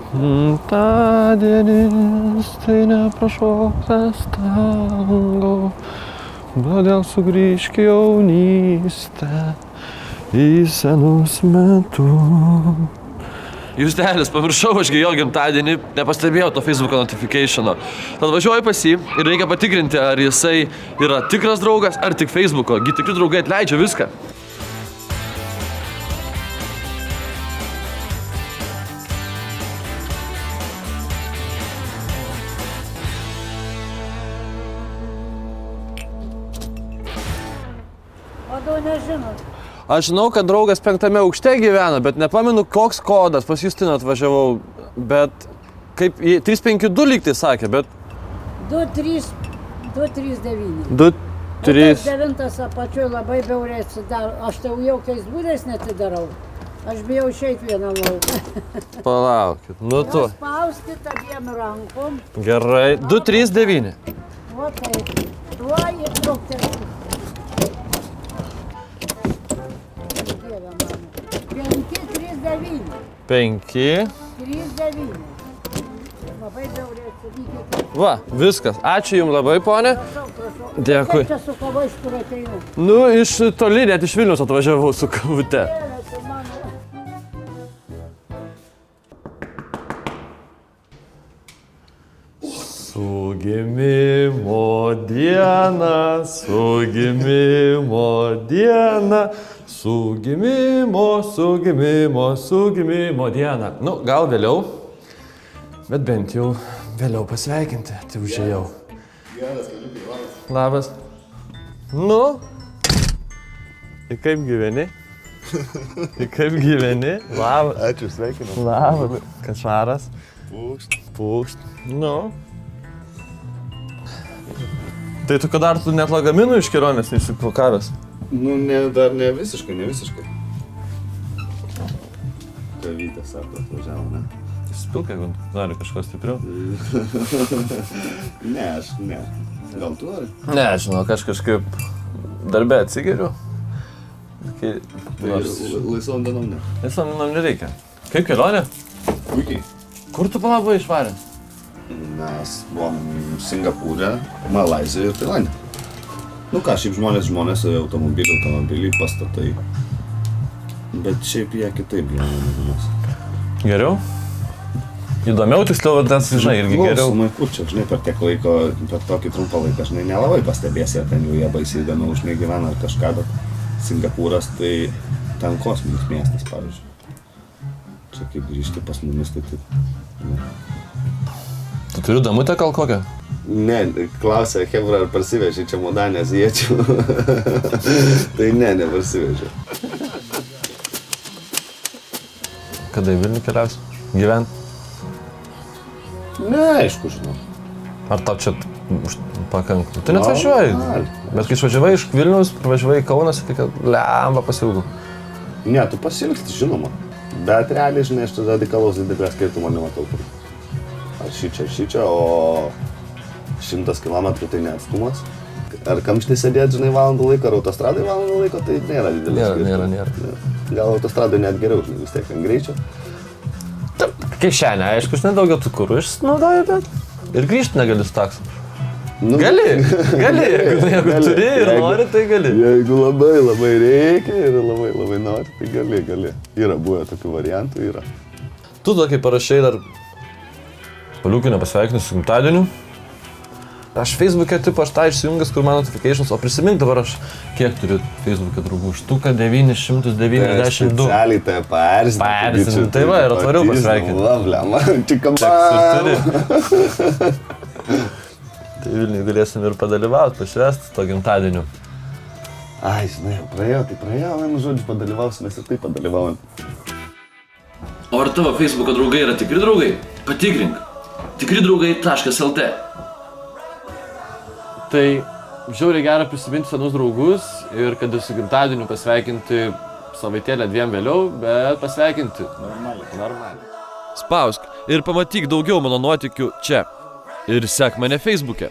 Gimtadienis tai neprašoktas tango, todėl sugrįžk jaunystę į senus metus. Justelis, pamiršau, ašgi jo gimtadienį, nepastebėjau to Facebook'o notification'o. Tad važiuoju pas jį ir reikia patikrinti, ar jisai yra tikras draugas, ar tik Facebook'o. Gi tikri draugai atleidžia viską. Nežinot. Aš žinau, kad draugas 5 aukšte gyvena, bet nepamenu, koks kodas. Pas Justiną atvažiavau, bet kaip 352 lygtai sakė, bet... 239. 239. Apačioj labai biauriai atsidaro. Aš tai jokiais būdais netidarau. Aš bijau išeit vieną lauką. Palaukit, nu tu. Spauskit abiem rankom. Gerai, 239. O taip. Tuo ir truktelsiu. 5, 3, 9. 5. 3, 9. Labai biauriai atsidarykite. Va, viskas. Ačiū jums labai, ponė. Prašau. Dėkui. Kaip čia su kava iš kur ateina? Nu, iš toli, net iš Vilniaus atvažiavau su kavute. Su gimimo diena, su gimimo diena, su gimimo diena. Nu, gal vėliau, bet bent jau vėliau pasveikinti, tai užėjau. Labas. Nu, tai kaip gyveni? Tai kaip gyveni? Labas. Ačiū, sveikinu. Labas. Kašaras. Pūkšt. Pūkšt. Nu. Tai tu kad dar tu net lagaminų iš kelionės neįsipakavęs? Nu, dar ne visiškai. Kavytė, sako, atvažiavo, ne? Spilk, jeigu nori kažko stipriau. Ne. Gal tu nori? Ne, žinau, aš kažkaip darbe atsigeriu. Tai laisvom dienom ne. Laisvom dienom nereikia. Kaip kelionė? Puikiai. Kur tu palabai išvaręs? Mes buvom Singapūre, Malaizijoje ir Tailande. Nu ką, šiaip žmonės automobiliai, pastatai. Bet šiaip jie kitaip gyvena negu mes. Geriau? Įdomiau, tiksliau, nes, žinai, irgi geriau. Klausomai, kur čia, žinai, per tokį trumpą laiką, žinai, nelabai pastebėsi, ar ten jau jie baisiai įdomiau, žinai, gyvena ar kažką, bet Singapūras, tai ten kosminis miestas, pavyzdžiui. Čia kaip grįžti pas mumis, tai taip. Ne. Tu turi damutę gal kokią? Ne, klausė, Hebra, ar parsiveži čia modanę azijiečių. Tai ne parsivežiu. Kada į Vilnių keliausi? Gyvent? Ne, aišku, žinau. Ar tau čia pakanka? Tu net važiuoji. Bet kai išvažiavai iš Vilniaus, pravažiavai į Kauną, sakai, kad lemba pasiilgau. Ne, tu pasiilgsti, žinoma. Bet realiai, žinai, aš tada radikalaus didelės skirtumo nematau. Ar šičia, o 100 kilometrų tai neatstumas. Ar kamštį sėdėti, žinai, valandų laiko, ar autostradai valandų laiko, tai nėra didelis skirtumas. Nėra. Gal autostradai net geriau, žinai, vis tiek ant greičio. Kišenė, aišku, aš nedaugiau tų kurų išnaudoju, bet ir grįžti negali su taksu. Nu, gali, jeigu turi ir nori, tai gali. Jeigu labai reikia ir labai nori, tai gali. Yra buvę tokių variantų, yra. Tu tokį parašai dar paliukinę pasveikinus su gimtadieniu. Aš Facebook'e tipo aš tą išsijungęs, kur man notifications, o prisimink dabar aš kiek turiu Facebook'e draugų. Štuką 992. Specialiai tai Paerzinu, tai va, ir atvariau pasveikinti. Lavlema, čikamba. Tai Vilniui galėsim ir padalyvauti, pašvęsti to gimtadieniu. Ai, žinai, jau praėjo, vienu žodžiu padalyvausim, mes ir taip padalyvaujam. O ar tavo Facebook'o draugai yra tikri draugai? Patikrink. tikridraugai.lt. Tai žiauriai gera prisiminti senus draugus ir kad ir su gimtadieniu pasveikinti savaitėlę 2 vėliau, bet pasveikinti normaliai. Spausk ir pamatyk daugiau mano nuotykių čia. Ir sek mane Facebook'e.